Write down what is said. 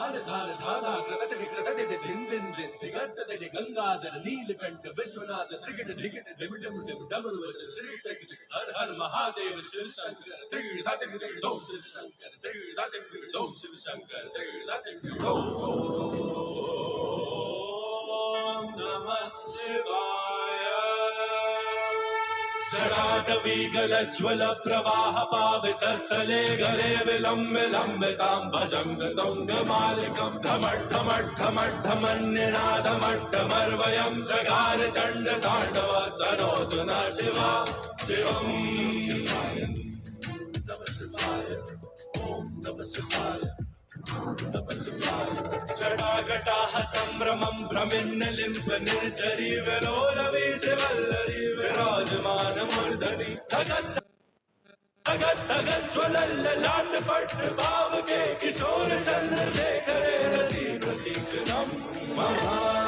धार धार धाधा कृतट विकृतट धिन धिन धिन दिगंत गंगाधर नीलकंठ विश्वनाथ त्रिकट धिकट डिम डिम डिम डमरू वचन त्रिकट हर हर महादेव शिव शंकर त्रिगुणा त्रिगुण दो शिव शंकर त्रिगुणा त्रिगुण दो शिव शंकर त्रिगुणा त्रिगुण दो ओम नमः शिवाय शराटवीगलज्ज्वल प्रवाह पावितस्थले गले विलम्ब्य लम्बितां भजङ्ग तुङ्गमालिकं धमट्ठमट्ठमट्ठमन्निनादमट्टमर्वयं जगार चण्डताण्डव तनोतु न शिवा शिवं नमः शिवाय ॐ नमः शिवाय षडागटाः सम्भ्रमं भ्रमिन्नलिम्ब निर्झरी विलोलवीचिवल्लरी विराजमानमूर्धनि धगत् धगत् धगत् ज्वलल्ललाटपट्ट भावके किशोर चन्द्रशेखरे रति प्रतीक्षितं महा